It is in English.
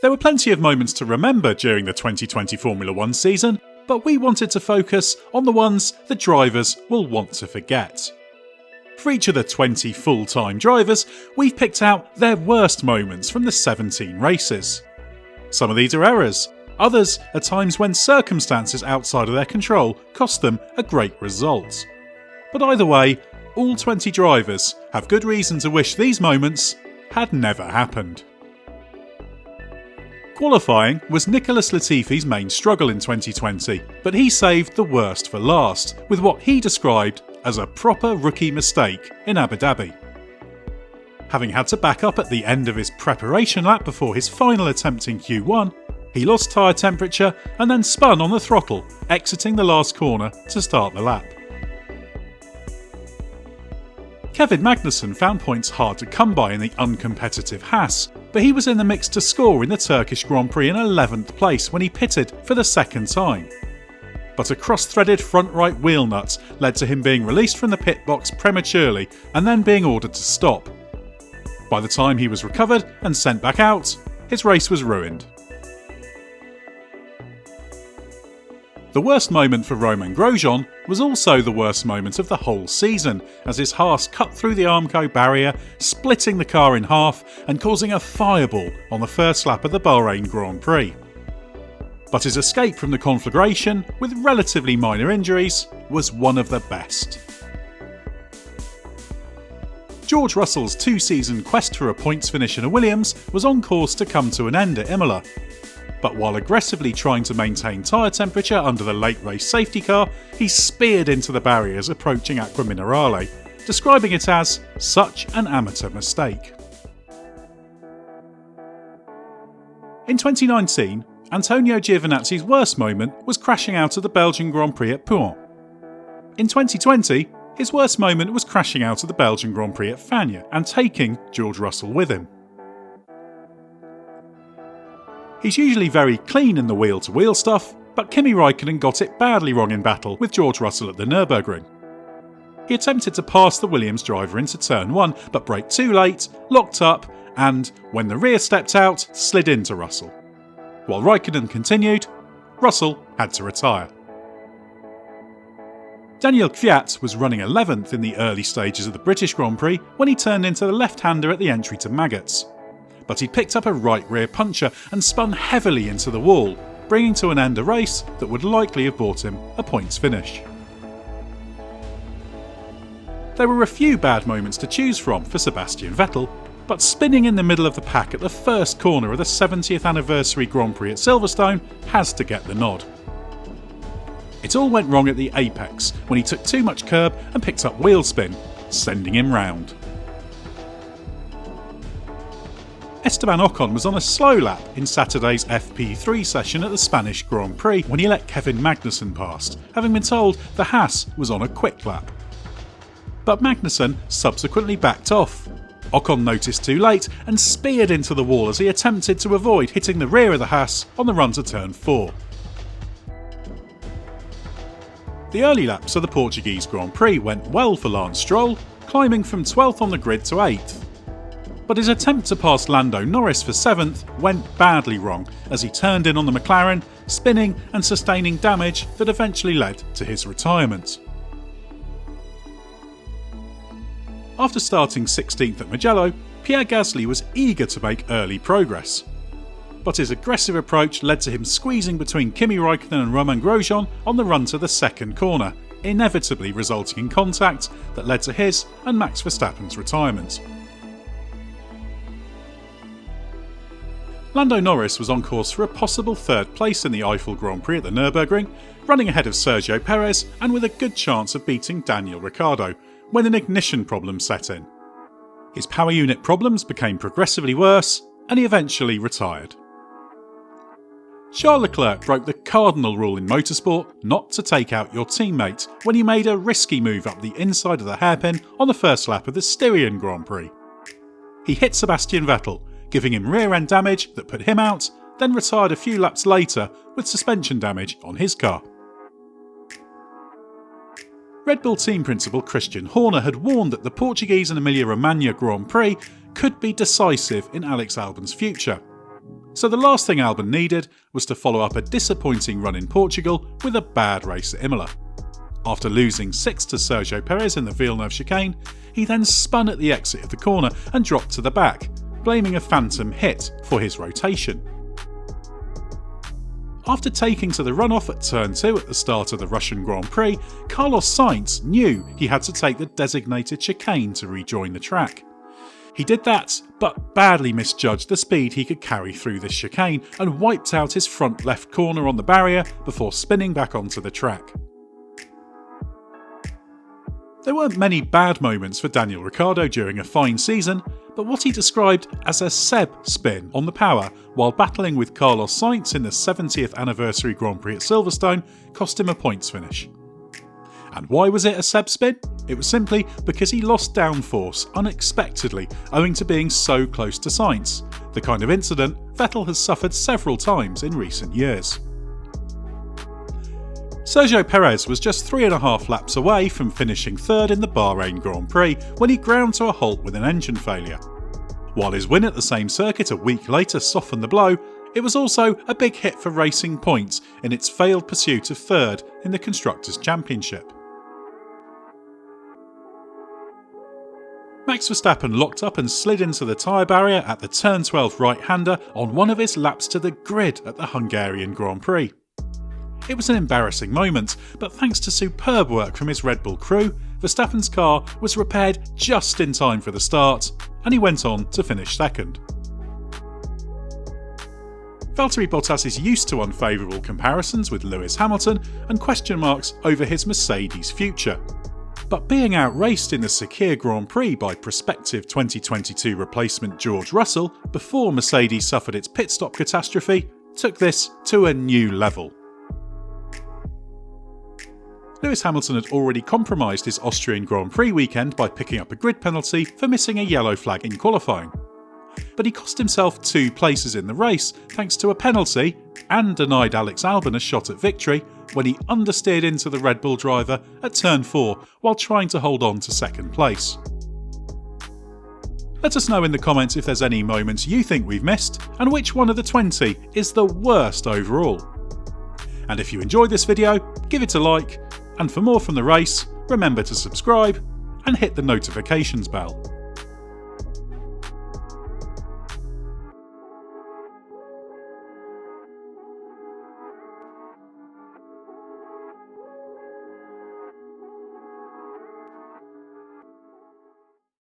There were plenty of moments to remember during the 2020 Formula 1 season, but we wanted to focus on the ones the drivers will want to forget. For each of the 20 full-time drivers, we've picked out their worst moments from the 17 races. Some of these are errors, others are times when circumstances outside of their control cost them a great result. But either way, all 20 drivers have good reason to wish these moments had never happened. Qualifying was Nicholas Latifi's main struggle in 2020, but he saved the worst for last, with what he described as a proper rookie mistake in Abu Dhabi. Having had to back up at the end of his preparation lap before his final attempt in Q1, he lost tyre temperature and then spun on the throttle, exiting the last corner to start the lap. Kevin Magnussen found points hard to come by in the uncompetitive Haas, but he was in the mix to score in the Turkish Grand Prix in 11th place when he pitted for the second time. But a cross-threaded front right wheel nut led to him being released from the pit box prematurely and then being ordered to stop. By the time he was recovered and sent back out, his race was ruined. The worst moment for Romain Grosjean was also the worst moment of the whole season, as his Haas cut through the Armco barrier, splitting the car in half and causing a fireball on the first lap of the Bahrain Grand Prix. But his escape from the conflagration, with relatively minor injuries, was one of the best. George Russell's two-season quest for a points finish in a Williams was on course to come to an end at Imola. But while aggressively trying to maintain tyre temperature under the late race safety car, he speared into the barriers approaching Acqua Minerale, describing it as such an amateur mistake. In 2019, Antonio Giovinazzi's worst moment was crashing out of the Belgian Grand Prix at Pouin. In 2020, his worst moment was crashing out of the Belgian Grand Prix at Fagnes and taking George Russell with him. He's usually very clean in the wheel-to-wheel stuff, but Kimi Raikkonen got it badly wrong in battle with George Russell at the Nürburgring. He attempted to pass the Williams driver into turn 1, but braked too late, locked up, and, when the rear stepped out, slid into Russell. While Raikkonen continued, Russell had to retire. Daniil KVYAT was running 11th in the early stages of the British Grand Prix when he turned into the left-hander at the entry to Maggots. But he picked up a right rear puncher and spun heavily into the wall, bringing to an end a race that would likely have bought him a points finish. There were a few bad moments to choose from for Sebastian Vettel, but spinning in the middle of the pack at the first corner of the 70th anniversary Grand Prix at Silverstone has to get the nod. It all went wrong at the apex when he took too much curb and picked up wheel spin, sending him round. Esteban Ocon was on a slow lap in Saturday's FP3 session at the Spanish Grand Prix when he let Kevin Magnussen past, having been told the Haas was on a quick lap. But Magnussen subsequently backed off. Ocon noticed too late and speared into the wall as he attempted to avoid hitting the rear of the Haas on the run to turn 4. The early laps of the Portuguese Grand Prix went well for Lance Stroll, climbing from 12th on the grid to 8th. But his attempt to pass Lando Norris for 7th went badly wrong as he turned in on the McLaren, spinning and sustaining damage that eventually led to his retirement. After starting 16th at Mugello, Pierre Gasly was eager to make early progress. But his aggressive approach led to him squeezing between Kimi Raikkonen and Romain Grosjean on the run to the second corner, inevitably resulting in contact that led to his and Max Verstappen's retirement. Lando Norris was on course for a possible third place in the Eiffel Grand Prix at the Nürburgring, running ahead of Sergio Perez and with a good chance of beating Daniel Ricciardo, when an ignition problem set in. His power unit problems became progressively worse, and he eventually retired. Charles Leclerc broke the cardinal rule in motorsport not to take out your teammate when he made a risky move up the inside of the hairpin on the first lap of the Styrian Grand Prix. He hit Sebastian Vettel, giving him rear-end damage that put him out, then retired a few laps later with suspension damage on his car. Red Bull team principal Christian Horner had warned that the Portuguese and Emilia-Romagna Grand Prix could be decisive in Alex Albon's future. so the last thing Albon needed was to follow up a disappointing run in Portugal with a bad race at Imola. After losing 6 to Sergio Perez in the Villeneuve chicane, he then spun at the exit of the corner and dropped to the back, blaming a phantom hit for his rotation. After taking to the runoff at turn 2 at the start of the Russian Grand Prix, Carlos Sainz knew he had to take the designated chicane to rejoin the track. He did that, but badly misjudged the speed he could carry through this chicane and wiped out his front left corner on the barrier before spinning back onto the track. There weren't many bad moments for Daniel Ricciardo during a fine season, but what he described as a Seb spin on the power while battling with Carlos Sainz in the 70th anniversary Grand Prix at Silverstone cost him a points finish. And why was it a Seb spin? It was simply because he lost downforce unexpectedly owing to being so close to Sainz, the kind of incident Vettel has suffered several times in recent years. Sergio Perez was just 3.5 laps away from finishing third in the Bahrain Grand Prix when he ground to a halt with an engine failure. While his win at the same circuit a week later softened the blow, it was also a big hit for Racing Point in its failed pursuit of third in the Constructors' Championship. Max Verstappen locked up and slid into the tyre barrier at the turn 12 right-hander on one of his laps to the grid at the Hungarian Grand Prix. It was an embarrassing moment, but thanks to superb work from his Red Bull crew, Verstappen's car was repaired just in time for the start, and he went on to finish second. Valtteri Bottas is used to unfavourable comparisons with Lewis Hamilton and question marks over his Mercedes future. But being outraced in the Sakir Grand Prix by prospective 2022 replacement George Russell before Mercedes suffered its pit stop catastrophe took this to a new level. Lewis Hamilton had already compromised his Austrian Grand Prix weekend by picking up a grid penalty for missing a yellow flag in qualifying. But he cost himself 2 places in the race thanks to a penalty and denied Alex Albon a shot at victory when he understeered into the Red Bull driver at turn 4 while trying to hold on to second place. Let us know in the comments if there's any moments you think we've missed and which one of the 20 is the worst overall. And if you enjoyed this video, give it a like, and for more from the race, remember to subscribe and hit the notifications bell.